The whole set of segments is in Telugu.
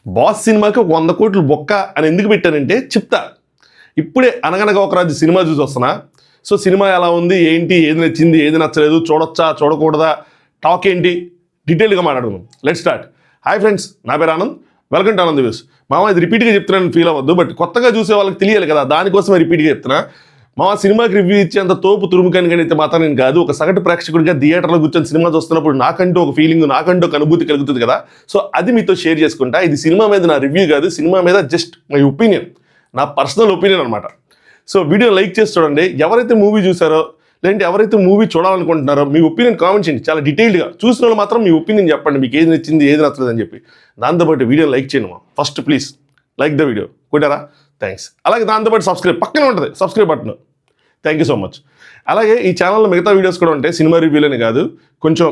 బాస్ సినిమాకి ఒక 100 కోట్లు బొక్క అని ఎందుకు పెట్టానంటే చెప్తా. ఇప్పుడే అనగనగా ఒక రాజు సినిమా చూసి వస్తున్నా. సో సినిమా ఎలా ఉంది, ఏంటి, ఏది నచ్చింది, ఏది నచ్చలేదు, చూడొచ్చా చూడకూడదా, టాక్ ఏంటి, డీటెయిల్గా మాట్లాడుకుందాం. Let start. హాయ్ ఫ్రెండ్స్, నా పేరు Anand, welcome to Anand views. మామ ఇది రిపీట్గా చెప్తున్నాను ఫీల్ అవ్వద్దు, బట్ కొత్తగా చూసే వాళ్ళకి తెలియాలి కదా, దానికోసమే రిపీట్గా చెప్తున్నా. మా సినిమాకి రివ్యూ ఇచ్చేంత తోపు తురుముకని కానీ మాత్రం నేను కాదు. ఒక సగటు ప్రేక్షకుడిగా థియేటర్లో కూర్చొని సినిమా చూస్తున్నప్పుడు నాకంటూ ఒక ఫీలింగ్, నాకంటూ ఒక అనుభూతి కలుగుతుంది కదా. సో అది మీతో షేర్ చేసుకుంటా. ఇది సినిమా మీద నా రివ్యూ కాదు, సినిమా మీద జస్ట్ మై ఒపీనియన్, నా పర్సనల్ ఒపీనియన్ అనమాట. సో వీడియో లైక్ చేసి చూడండి. ఎవరైతే మూవీ చూసారో లేదంటే ఎవరైతే మూవీ చూడాలనుకుంటున్నారో మీ ఒపీనియన్ కామెంట్ చేయండి, చాలా డీటెయిల్డ్గా. చూసిన వాళ్ళు మాత్రం మీ ఒపీనియన్ చెప్పండి, మీకు ఏది నచ్చింది, ఏది నచ్చలేదు అని చెప్పి. దాంతోపాటు వీడియో లైక్ చేయండి మా first please, like the video, కొట్టారా, థ్యాంక్స్. అలాగే దాంతోపాటు సబ్స్క్రైబ్ పక్కనే ఉంటుంది, subscribe button, thank you so much. అలాగే ఈ ఛానల్లో మిగతా వీడియోస్ కూడా ఉంటాయి, సినిమా రివ్యూలని కాదు, కొంచెం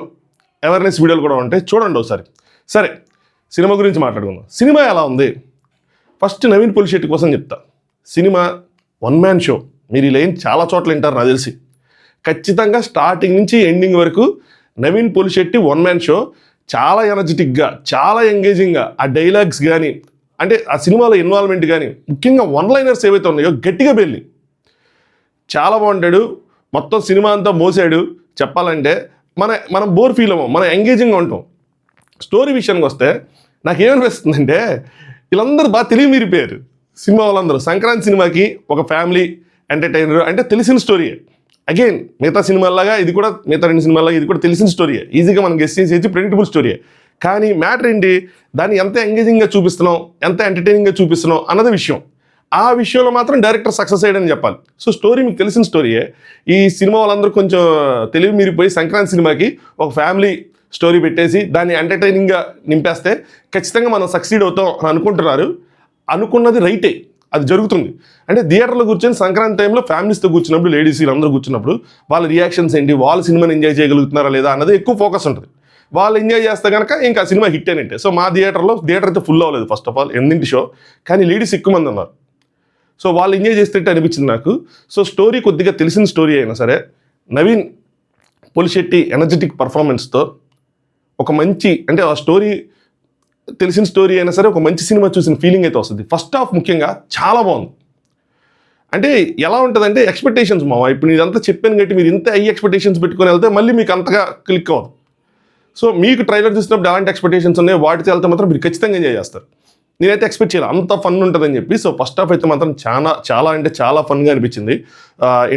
అవేర్నెస్ వీడియోలు కూడా ఉంటాయి, చూడండి ఒకసారి. సరే, సినిమా గురించి మాట్లాడుకుందాం. సినిమా ఎలా ఉంది? ఫస్ట్ నవీన్ పులిశెట్టి కోసం చెప్తా. Cinema one man show. మీరు ఈ లైన్ చాలా చోట్ల వింటారు నాకు తెలిసి. ఖచ్చితంగా స్టార్టింగ్ నుంచి ఎండింగ్ వరకు Naveen Pulishetty one man show. చాలా ఎనర్జెటిక్గా, చాలా ఎంగేజింగ్గా, ఆ డైలాగ్స్ కానీ, అంటే ఆ సినిమాలో ఇన్వాల్వ్మెంట్ కానీ, ముఖ్యంగా వన్ లైనర్స్ ఏవైతే ఉన్నాయో గట్టిగా పెళ్ళి చాలా బాగుంటాడు. మొత్తం సినిమా అంతా మోసాడు. చెప్పాలంటే మనం బోర్ ఫీల్ అవ్వం, మనం ఎంగేజింగ్గా ఉంటాం. స్టోరీ విషయానికి వస్తే నాకేమనిపిస్తుందంటే వీళ్ళందరూ బాగా తెలివి మీరిపోయారు. సినిమా వాళ్ళందరూ సంక్రాంతి సినిమాకి ఒక ఫ్యామిలీ ఎంటర్టైనర్ అంటే తెలిసిన స్టోరీయే. అగైన్ మిగతా సినిమాలాగా ఇది కూడా, మిగతా 2 సినిమాలాగా ఇది కూడా తెలిసిన స్టోరీయే, ఈజీగా మనం గెస్ చేసి ప్రెడిక్టబుల్ స్టోరీయే. కానీ మ్యాటర్ ఏంటి, దాన్ని ఎంత ఎంగేజింగ్గా చూపిస్తున్నాం, ఎంత ఎంటర్టైనింగ్గా చూపిస్తున్నాం అన్నది విషయం. ఆ విషయంలో మాత్రం డైరెక్టర్ సక్సెస్ అయ్యాడని చెప్పాలి. సో స్టోరీ మీకు తెలిసిన స్టోరీయే. ఈ సినిమా వాళ్ళందరూ కొంచెం తెలివి మీరిపోయి సంక్రాంతి సినిమాకి ఒక ఫ్యామిలీ స్టోరీ పెట్టేసి దాన్ని ఎంటర్టైనింగ్గా నింపేస్తే ఖచ్చితంగా మనం సక్సీడ్ అవుతాం అని అనుకుంటున్నారు. అనుకున్నది రైటే, అది జరుగుతుంది. అంటే థియేటర్లో కూర్చొని సంక్రాంతి టైంలో ఫ్యామిలీస్తో కూర్చున్నప్పుడు, లేడీస్ వీళ్ళందరూ కూర్చున్నప్పుడు వాళ్ళ రియాక్షన్స్ ఏంటి, వాళ్ళ సినిమాని ఎంజాయ్ చేయగలుగుతున్నారా లేదా అన్నది ఎక్కువ ఫోకస్ ఉంటుంది. వాళ్ళు ఎంజాయ్ చేస్తే కనుక ఇంకా సినిమా హిట్ అయినట్టే. సో మా థియేటర్ అయితే ఫుల్ అవ్వలేదు ఫస్ట్ ఆఫ్ ఆల్, 8 షో, కానీ లేడీస్ ఎక్కువ మంది ఉన్నారు. సో వాళ్ళు ఎంజాయ్ చేసేటట్టు అనిపించింది నాకు. సో స్టోరీ కొద్దిగా తెలిసిన స్టోరీ అయినా సరే నవీన్ పులిశెట్టి ఎనర్జెటిక్ పర్ఫార్మెన్స్తో ఒక మంచి, అంటే ఆ స్టోరీ తెలిసిన స్టోరీ అయినా సరే ఒక మంచి సినిమా చూసిన ఫీలింగ్ అయితే వస్తుంది. ఫస్ట్ హాఫ్ ముఖ్యంగా చాలా బాగుంది. అంటే ఎలా ఉంటుందంటే ఎక్స్పెక్టేషన్స్ మావా, ఇప్పుడు ఇదంతా చెప్పాను కాబట్టి మీరు ఇంత ఎక్స్పెక్టేషన్స్ పెట్టుకొని వెళ్తే మళ్ళీ మీకు అంతగా క్లిక్ అవ్వదు. సో మీకు ట్రైలర్ చూసినప్పుడు ఎలాంటి ఎక్స్పెక్టేషన్స్ ఉన్నాయో వాటితో వెళ్తే మాత్రం మీరు ఖచ్చితంగా ఎంజాయ్ చేస్తారు. నేనైతే ఎక్స్పెక్ట్ చేయాలి అంత ఫన్ ఉంటుందని చెప్పి. సో ఫస్ట్ హాఫ్ అయితే మాత్రం చాలా ఫన్గా అనిపించింది.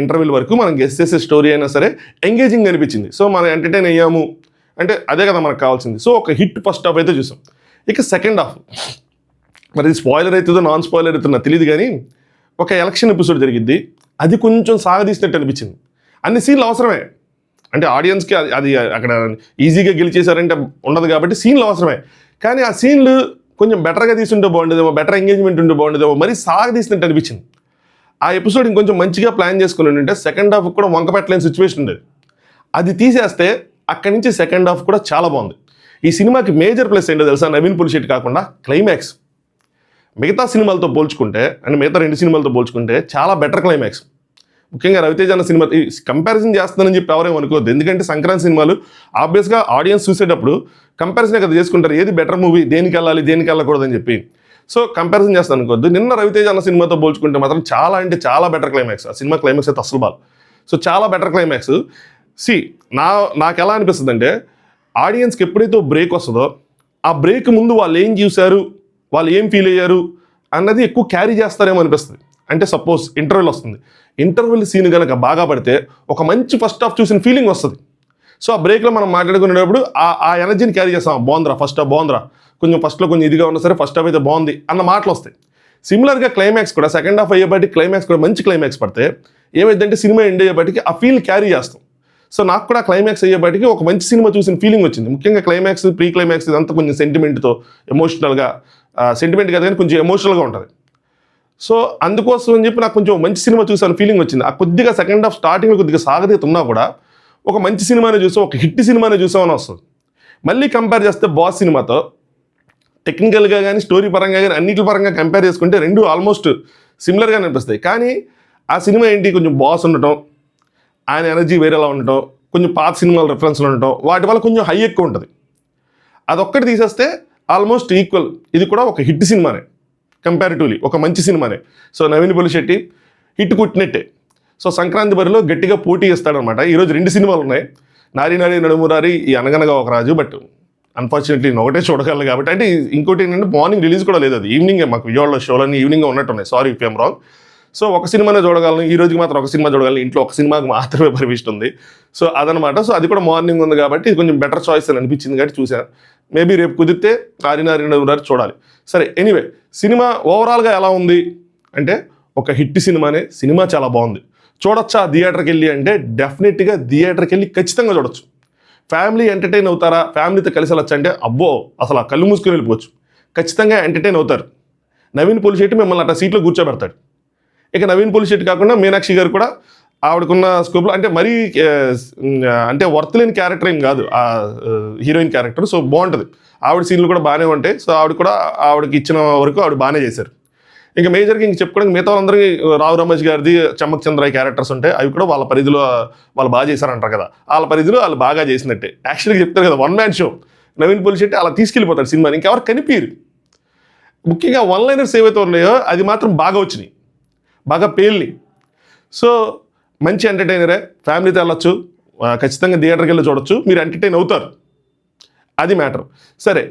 ఇంటర్వ్యూల వరకు మనం గెస్ చేసే స్టోరీ అయినా సరే ఎంగేజింగ్ అనిపించింది. సో మనం ఎంటర్టైన్ అయ్యాము అంటే అదే కదా మనకు కావాల్సింది. సో ఒక హిట్ ఫస్ట్ హాఫ్ అయితే చూసాం. ఇక సెకండ్ హాఫ్ మరి స్పాయిలర్ అవుతుందో నాన్ స్పాయిలర్ అవుతుందో నాకు తెలియదు, కానీ ఒక ఎలక్షన్ ఎపిసోడ్ జరిగిద్ది, అది కొంచెం సాగదీసినట్టు అనిపించింది. అన్ని సీన్లు అవసరమే, అంటే ఆడియన్స్కి అది అక్కడ ఈజీగా గెలిచేశారంటే ఉండదు కాబట్టి సీన్లు అవసరమే. కానీ ఆ సీన్లు కొంచెం బెటర్గా తీసుంటే బాగుండేదేమో, బెటర్ ఎంగేజ్మెంట్ ఉంటే బాగుండేదేమో, మరి సాగదీసినట్టు అనిపించింది. ఆ ఎపిసోడ్ ఇంకొంచెం మంచిగా ప్లాన్ చేసుకుని ఉంటే సెకండ్ హాఫ్ కూడా వంక పెట్టలేని సిచ్యువేషన్ ఉండేది. అది తీసేస్తే అక్కడి నుంచి సెకండ్ హాఫ్ కూడా చాలా బాగుంది. ఈ సినిమాకి మేజర్ ప్లస్ ఏంటో తెలుసా, నవీన్ పులిశెట్టి కాకుండా క్లైమాక్స్. మిగతా సినిమాలతో పోల్చుకుంటే, అంటే మిగతా 2 సినిమాలతో పోల్చుకుంటే చాలా బెటర్ క్లైమాక్స్. ముఖ్యంగా రవితేజ అన్న సినిమా కంపారిజన్ చేస్తుందని చెప్పి ఎవరేమో అనుకోవద్దు. ఎందుకంటే సంక్రాంతి సినిమాలు ఆబ్వియస్గా ఆడియన్స్ చూసేటప్పుడు కంపారిజనే కదా చేసుకుంటారు, ఏది బెటర్ మూవీ, దేనికి వెళ్ళాలి దేనికి వెళ్ళకూడదని చెప్పి. సో కంపారిజన్ చేస్తాను అనుకోవద్దు. నిన్న రవితేజ అన్న సినిమాతో పోల్చుకుంటే మాత్రం చాలా బెటర్ క్లైమాక్స్. ఆ సినిమా క్లైమాక్స్ అయితే అసలు బాగా. సో చాలా బెటర్ క్లైమాక్స్. నాకు ఎలా అనిపిస్తుంది అంటే, ఆడియన్స్కి ఎప్పుడైతే బ్రేక్ వస్తుందో ఆ బ్రేక్ ముందు వాళ్ళు ఏం చూశారు, వాళ్ళు ఏం ఫీల్ అయ్యారు అన్నది ఎక్కువ క్యారీ చేస్తారేమో అనిపిస్తుంది. అంటే సపోజ్ ఇంటర్వెల్ వస్తుంది, ఇంటర్వెల్ సీన్ కనుక బాగా పడితే ఒక మంచి ఫస్ట్ హాఫ్ చూసిన ఫీలింగ్ వస్తుంది. సో ఆ బ్రేక్లో మనం మాట్లాడుకునేటప్పుడు ఆ ఎనర్జీని క్యారీ చేస్తాం. బాగుందిరా ఫస్ట్ హాఫ్, బాగుందిరా, కొంచెం ఫస్ట్లో కొంచెం ఇదిగా ఉన్నా సరే ఫస్ట్ హాఫ్ అయితే బాగుంది అన్న మాటలు వస్తాయి. సిమిలర్గా క్లైమాక్స్ కూడా సెకండ్ హాఫ్ అయ్యేపాటికి క్లైమాక్స్ కూడా మంచి క్లైమాక్స్ పడితే ఏమైందంటే సినిమా ఎండ్ అయ్యేపాటికి ఆ ఫీల్ క్యారీ చేస్తాం. సో నాకు కూడా క్లైమాక్స్ అయ్యేపాటికి ఒక మంచి సినిమా చూసిన ఫీలింగ్ వచ్చింది. ముఖ్యంగా క్లైమాక్స్, ప్రీ క్లైమాక్స్ ఇదంతా కొంచెం సెంటిమెంట్తో, ఎమోషనల్గా, సెంటిమెంట్ కాదు కానీ కొంచెం ఎమోషనల్గా ఉంటుంది. సో అందుకోసం అని చెప్పి నాకు కొంచెం మంచి సినిమా చూసాను ఫీలింగ్ వచ్చింది. ఆ కొద్దిగా సెకండ్ హాఫ్ స్టార్టింగ్లో కొద్దిగా సాగదీత ఉన్నా కూడా ఒక మంచి సినిమానే చూసాం, ఒక హిట్ సినిమానే చూసామని వస్తుంది. మళ్ళీ కంపేర్ చేస్తే బాస్ సినిమాతో టెక్నికల్గా కానీ, స్టోరీ పరంగా కానీ, అన్నిటి పరంగా కంపేర్ చేసుకుంటే 2 ఆల్మోస్ట్ సిమిలర్గా అనిపిస్తాయి. కానీ ఆ సినిమా ఏంటి, కొంచెం బాస్ ఉండటం, ఆయన ఎనర్జీ వేరేలా ఉండటం, కొంచెం పాత సినిమాల రిఫరెన్స్లు ఉండటం, వాటి వల్ల కొంచెం హై ఎక్కువ ఉంటుంది. అదొక్కటి తీసేస్తే ఆల్మోస్ట్ ఈక్వల్. ఇది కూడా ఒక హిట్ సినిమానే, కంపారిటివ్లీ ఒక మంచి సినిమానే. సో నవీన్ పొలిశెట్టి హిట్ కొట్టినట్టే. సో సంక్రాంతి బరిలో గట్టిగా పోటీ ఇస్తాడనమాట. ఈరోజు 2 సినిమాలు ఉన్నాయి, నారి నారి నడుమురారి, ఈ అనగనగా ఒక రాజు. బట్ అన్ఫార్చునేట్లీ నేను ఒకటే చూడగలను కాబట్టి. అంటే ఇంకోటి ఏంటంటే మార్నింగ్ రిలీజ్ కూడా లేదు, అది ఈవినింగే. మాకు విజయవాడలో షోలన్నీ ఈవినింగ్ ఉన్నట్టున్నాయి, sorry if I'm wrong. So ఒక సినిమానే చూడగలను, ఈ రోజుకి మాత్రం ఒక సినిమా చూడగలను. ఇంట్లో ఒక సినిమాకి మాత్రమే పర్మిషన్ ఉంది. సో అదనమాట. సో అది కూడా మార్నింగ్ ఉంది కాబట్టి ఇది కొంచెం బెటర్ చాయిస్ అని అనిపించింది కాబట్టి చూశాను. మేబీ రేపు కుదిరితే నారి నారి నడుమురారి చూడాలి. సరే, ఎనీవే సినిమా ఓవరాల్గా ఎలా ఉంది అంటే ఒక హిట్ సినిమానే. సినిమా చాలా బాగుంది. చూడొచ్చా థియేటర్కి వెళ్ళి అంటే డెఫినెట్గా థియేటర్కి వెళ్ళి ఖచ్చితంగా చూడొచ్చు. ఫ్యామిలీ ఎంటర్టైన్ అవుతారా, ఫ్యామిలీతో కలిసి వెళ్ళొచ్చు అంటే అబ్బో అసలు ఆ కళ్ళు మూసుకొని వెళ్ళిపోవచ్చు. ఖచ్చితంగా ఎంటర్టైన్ అవుతారు. నవీన్ పొలిశెట్టి మిమ్మల్ని అట్లా సీట్లో కూర్చోబెడతాడు. ఇక నవీన్ పొలిశెట్టి కాకుండా మీనాక్షి గారు కూడా ఆవిడకున్న స్కోప్లో అంటే మరీ అంటే వర్త్ లేని క్యారెక్టర్ ఏం కాదు ఆ హీరోయిన్ క్యారెక్టర్. సో బాగుంటుంది. ఆవిడ సీన్లు కూడా బాగానే ఉంటాయి. సో ఆవిడ కూడా ఆవిడకి ఇచ్చిన వరకు ఆవిడ బాగానే చేశారు. ఇంకా మేజర్గా ఇంక చెప్పుకోవడానికి మిగతా వాళ్ళందరికీ రావు రమేష్ గారిది, చమ్మక్ చంద్ర క్యారెక్టర్స్ ఉంటాయి. అవి కూడా వాళ్ళ పరిధిలో వాళ్ళు బాగా చేశారంటారు కదా, వాళ్ళ పరిధిలో వాళ్ళు బాగా చేసినట్టే. యాక్చువల్గా చెప్తారు కదా, 1 మ్యాన్ షో. నవీన్ పొలిశెట్టి అలా తీసుకెళ్ళిపోతాడు సినిమాని, ఇంకెవరు కనిపించరు. ముఖ్యంగా వన్ లైనర్స్ ఏవైతే ఉన్నాయో అది మాత్రం బాగా వచ్చినాయి, బాగా పేలినాయి. సో మంచి ఎంటర్టైనరే, ఫ్యామిలీతో వెళ్ళొచ్చు, ఖచ్చితంగా థియేటర్కి వెళ్ళి చూడొచ్చు, మీరు ఎంటర్టైన్ అవుతారు. అది మ్యాటర్. సరే,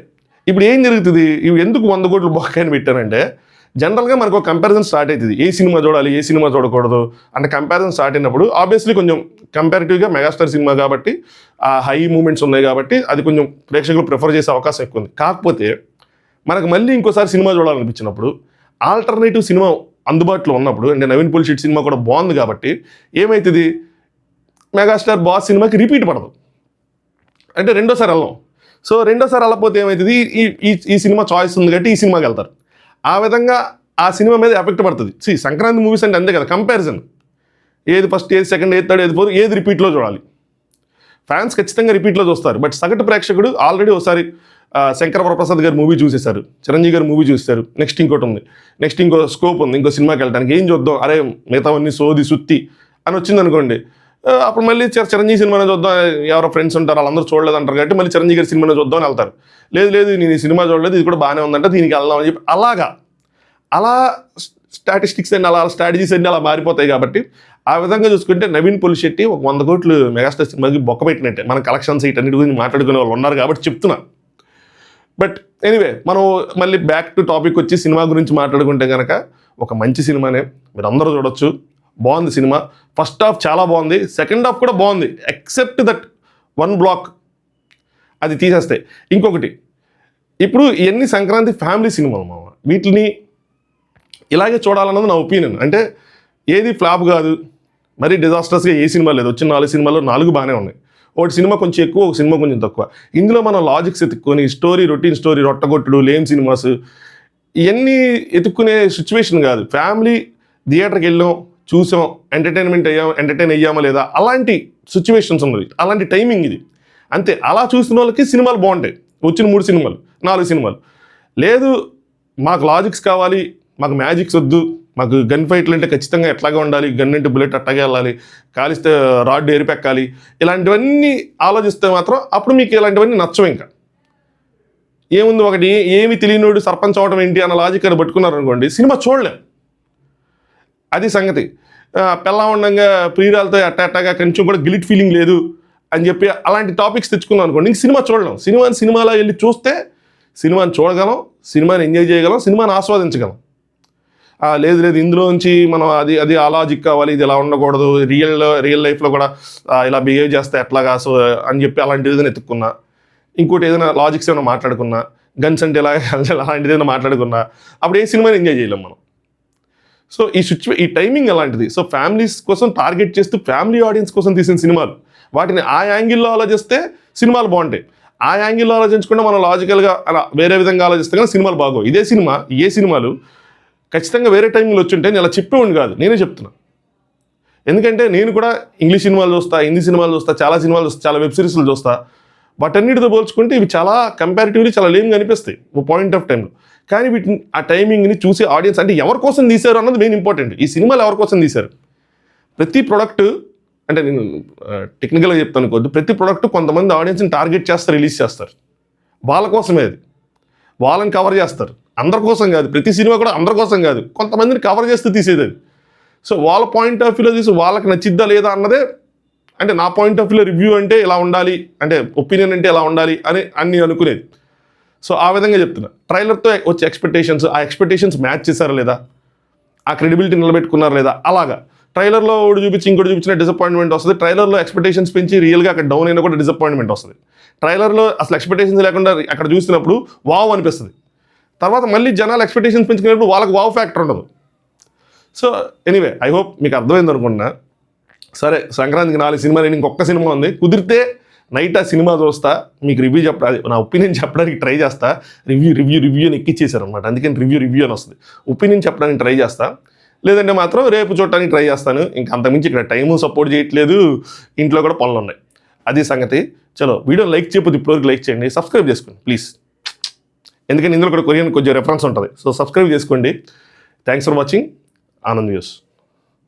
ఇప్పుడు ఏం జరుగుతుంది, ఇవి ఎందుకు 100 కోట్లు బొక్కని పెట్టానంటే జనరల్గా మనకు ఒక కంపారిజన్ స్టార్ట్ అవుతుంది. ఏ సినిమా చూడాలి, ఏ సినిమా చూడకూడదు అంటే కంపారిజన్ స్టార్ట్ అయినప్పుడు ఆబ్వియస్లీ కొంచెం కంపారిటివ్గా మెగాస్టార్ సినిమా కాబట్టి ఆ హై మూమెంట్స్ ఉన్నాయి కాబట్టి అది కొంచెం ప్రేక్షకులు ప్రిఫర్ చేసే అవకాశం ఎక్కువ ఉంది. కాకపోతే మనకు మళ్ళీ ఇంకోసారి సినిమా చూడాలనిపించినప్పుడు ఆల్టర్నేటివ్ సినిమా అందుబాటులో ఉన్నప్పుడు అంటే నవీన్ పొలిశెట్టి సినిమా కూడా బాగుంది కాబట్టి ఏమవుతుంది, మెగాస్టార్ బాస్ సినిమాకి రిపీట్ పడదు అంటే రెండోసారి వెళ్ళాం. సో రెండోసారి వెళ్ళకపోతే ఏమవుతుంది, ఈ సినిమా చాయిస్ ఉంది కాబట్టి ఈ సినిమాకి వెళ్తారు. ఆ విధంగా ఆ సినిమా మీద ఎఫెక్ట్ పడుతుంది. సంక్రాంతి మూవీస్ అంటే అంతే కదా, కంపారిజన్. ఏది ఫస్ట్, ఏది సెకండ్, ఏది థర్డ్, ఏది ఫోర్త్, ఏది రిపీట్లో చూడాలి. ఫ్యాన్స్ ఖచ్చితంగా రిపీట్లో చూస్తారు. బట్ సగటు ప్రేక్షకుడు ఆల్రెడీ ఒకసారి శంకర వరప్రసాద్ గారి మూవీ చూసేశారు, చిరంజీవి గారి మూవీ చూసేశారు, నెక్స్ట్ ఇంకోటి ఉంది, నెక్స్ట్ ఇంకో స్కోప్ ఉంది, ఇంకో సినిమాకి వెళ్ళడానికి ఏం చూద్దాం, అరే మిగతావన్నీ సోది సుత్తి అని వచ్చింది అనుకోండి. అప్పుడు మళ్ళీ చిరంజీవి సినిమానే చూద్దాం, ఎవరో ఫ్రెండ్స్ ఉంటారు వాళ్ళందరూ చూడలేదు అంటారు కాబట్టి మళ్ళీ చిరంజీవి గారి సినిమానే చూద్దాం అని వెళ్తారు. లేదు నేను ఈ సినిమా చూడలేదు, ఇది కూడా బాగానే ఉందంటే దీనికి వెళ్దాం అని చెప్పి అలా స్టాటిస్టిక్స్ అండి, అలా స్ట్రాటజీస్ అన్నీ అలా మారిపోతాయి. కాబట్టి ఆ విధంగా చూసుకుంటే నవీన్ పొలిశెట్టి ఒక 100 కోట్లు మెగాస్టార్ సినిమాకి బొక్క పెట్టినట్టే. మన కలెక్షన్స్ వీటన్నిటి గురించి మాట్లాడుకునే వాళ్ళు ఉన్నారు కాబట్టి చెప్తున్నా. బట్ ఎనీవే మనం మళ్ళీ బ్యాక్ టు టాపిక్ వచ్చి సినిమా గురించి మాట్లాడుకుంటే కనుక ఒక మంచి సినిమానే, మీరు అందరూ చూడొచ్చు. బాగుంది సినిమా. ఫస్ట్ హాఫ్ చాలా బాగుంది, సెకండ్ హాఫ్ కూడా బాగుంది, ఎక్సెప్ట్ దట్ 1 బ్లాక్ అది తీసేస్తే. ఇంకొకటి, ఇప్పుడు ఇవన్నీ సంక్రాంతి ఫ్యామిలీ సినిమాలు మామ, వీటిని ఇలాగే చూడాలన్నది నా ఒపీనియన్. అంటే ఏది ఫ్లాప్ కాదు, మరీ డిజాస్టర్స్గా ఏ సినిమా లేదు. వచ్చిన 4 సినిమాల్లో 4 బాగానే ఉన్నాయి. ఒకటి సినిమా కొంచెం ఎక్కువ, ఒక సినిమా కొంచెం తక్కువ. ఇందులో మనం లాజిక్స్ ఎత్తుక్కొని స్టోరీ, రొటీన్ స్టోరీ, రొట్టగొట్టుడు, లేమ్ సినిమాస్ ఇవన్నీ ఎత్తుక్కునే సిచ్యువేషన్ కాదు. ఫ్యామిలీ థియేటర్కి వెళ్ళాం, చూసాం, ఎంటర్టైన్ అయ్యామా లేదా, అలాంటి సిచ్యువేషన్స్ ఉన్నది, అలాంటి టైమింగ్ ఇది అంతే. అలా చూసిన వాళ్ళకి సినిమాలు బాగుంటాయి. వచ్చిన 3 సినిమాలు 4 సినిమాలు లేదు, మాకు లాజిక్స్ కావాలి, మాకు మ్యాజిక్స్ వద్దు, మాకు గన్ ఫైట్లు అంటే ఖచ్చితంగా ఎట్లాగా ఉండాలి, గన్ అంటే బుల్లెట్ అట్టగా వెళ్ళాలి, కాలిస్తే రాడ్ ఎరిపెక్కాలి, ఇలాంటివన్నీ ఆలోచిస్తే మాత్రం అప్పుడు మీకు ఇలాంటివన్నీ నచ్చవు. ఇంకా ఏముంది, ఒకటి ఏమి తెలియనోడు సర్పంచ్ అవడం ఏంటి అన్న లాజిక్ అని పట్టుకున్నారనుకోండి, సినిమా చూడలేం. అది సంగతి. పెళ్ళా ఉండంగా ప్రియురాలతో అట్టాగా కొంచెం కూడా గిలిట్ ఫీలింగ్ లేదు అని చెప్పి అలాంటి టాపిక్స్ తెచ్చుకున్నాం అనుకోండి, ఇంక సినిమా చూడలేం. సినిమాలో వెళ్ళి చూస్తే సినిమాని చూడగలం, సినిమాని ఎంజాయ్ చేయగలం, సినిమాని ఆస్వాదించగలం. లేదు ఇందులో నుంచి మనం అది ఆ లాజిక్ కావాలి, ఇది ఇలా ఉండకూడదు, రియల్ లైఫ్లో కూడా ఇలా బిహేవ్ చేస్తే ఎట్లాగా సో అని చెప్పి అలాంటి ఏదైనా ఎత్తుక్కున్నా, ఇంకోటి ఏదైనా లాజిక్స్ ఏమైనా మాట్లాడుకున్నా, గన్స్ అంటే ఇలా అలాంటిది ఏదైనా మాట్లాడుకున్నా, అప్పుడు ఏ సినిమాని ఎంజాయ్ చేయలేం మనం. సో ఈ టైమింగ్ అలాంటిది. సో ఫ్యామిలీస్ కోసం టార్గెట్ చేస్తూ ఫ్యామిలీ ఆడియన్స్ కోసం తీసిన సినిమాలు, వాటిని ఆ యాంగిల్లో ఆలోచిస్తే సినిమాలు బాగుంటాయి. ఆ యాంగిల్లో ఆలోచించకుండా మనం లాజికల్గా అలా వేరే విధంగా ఆలోచిస్తే కానీ సినిమాలు బాగోవు. ఏ సినిమాలు ఖచ్చితంగా వేరే టైంలో వచ్చుంటే నేను అలా చెప్పేవాడిని కాదు, నేనే చెప్తున్నా. ఎందుకంటే నేను కూడా ఇంగ్లీష్ సినిమాలు చూస్తా, హిందీ సినిమాలు చూస్తా, చాలా సినిమాలు చూస్తా, చాలా వెబ్ సిరీస్లు చూస్తా. వాటన్నిటితో పోల్చుకుంటే ఇవి చాలా కంపారిటివ్లీ చాలా లేమ్గా అనిపిస్తాయి ఓ పాయింట్ ఆఫ్ టైంలో. కానీ వీటిని ఆ టైమింగ్ని చూసే ఆడియన్స్ అంటే ఎవరి కోసం తీశారు అన్నది మెయిన్ ఇంపార్టెంట్. ఈ సినిమాలు ఎవరి కోసం తీశారు, ప్రతి ప్రొడక్ట్ అంటే నేను టెక్నికల్గా చెప్తాను కొద్ది, ప్రతి ప్రొడక్ట్ కొంతమంది ఆడియన్స్ని టార్గెట్ చేస్తారు, రిలీజ్ చేస్తారు, వాళ్ళ కోసమే అది. వాళ్ళని కవర్ చేస్తారు. అందరి కోసం కాదు, ప్రతి సినిమా కూడా అందరి కోసం కాదు, కొంతమందిని కవర్ చేస్తూ తీసేది అది. సో వాళ్ళ పాయింట్ ఆఫ్ వ్యూలో తీసి వాళ్ళకి నచ్చిద్దా లేదా అన్నదే, అంటే నా పాయింట్ ఆఫ్ వ్యూలో రివ్యూ అంటే ఇలా ఉండాలి, అంటే ఒపీనియన్ అంటే ఇలా ఉండాలి అని అన్ని అనుకునేది. సో ఆ విధంగా చెప్తున్నా. ట్రైలర్తో వచ్చే ఎక్స్పెక్టేషన్స్, ఆ ఎక్స్పెక్టేషన్స్ మ్యాచ్ చేశారా లేదా, ఆ క్రెడిబిలిటీ నిలబెట్టుకున్నారా లేదా, అలాగా. ట్రైలర్లో ఒకటి చూపించి ఇంకోటి చూపించిన డిసప్పాయింట్మెంట్ వస్తుంది. ట్రైలర్లో ఎక్స్పెక్టేషన్స్ పెంచి రియల్గా అక్కడ డౌన్ అయినా కూడా డిసప్పాయింట్మెంట్ వస్తుంది. ట్రైలర్లో అసలు ఎక్స్పెక్టేషన్స్ లేకుండా అక్కడ చూసినప్పుడు వావ్ అనిపిస్తుంది. తర్వాత మళ్ళీ జనాలు ఎక్స్పెక్టేషన్స్ పెంచుకునేప్పుడు వాళ్ళకి వావ్ ఫ్యాక్టర్ ఉండదు. సో ఎనీవే, ఐ హోప్ మీకు అర్థమైంది అనుకుంటున్నా. సరే, సంక్రాంతికి 4 సినిమాలు, ఇంకొక సినిమా ఉంది. కుదిరితే నైట్ ఆ సినిమా చూస్తా, మీకు రివ్యూ చెప్పాలి, నా ఒపీనియన్ చెప్పడానికి ట్రై చేస్తా. రివ్యూ అని ఎక్కిచ్చేశారు అనమాట, అందుకని రివ్యూ అని వస్తుంది. ఒపీనియన్ చెప్పడానికి ట్రై చేస్తా, లేదంటే మాత్రం రేపు చూడటానికి ట్రై చేస్తాను. ఇంకా అంతకుమించి ఇక్కడ టైము సపోర్ట్ చేయట్లేదు, ఇంట్లో కూడా పనులు ఉన్నాయి. అది సంగతి. చలో, వీడియో లైక్ చేయకపోతే ఇప్పటివరకు లైక్ చేయండి, సబ్స్క్రైబ్ చేసుకోండి ప్లీజ్, ఎందుకంటే ఇందులో కూడా కొరియన్ కొంచెం రెఫరెన్స్ ఉంటుంది. సో సబ్స్క్రైబ్ చేసుకోండి. Thanks for watching. Anand views.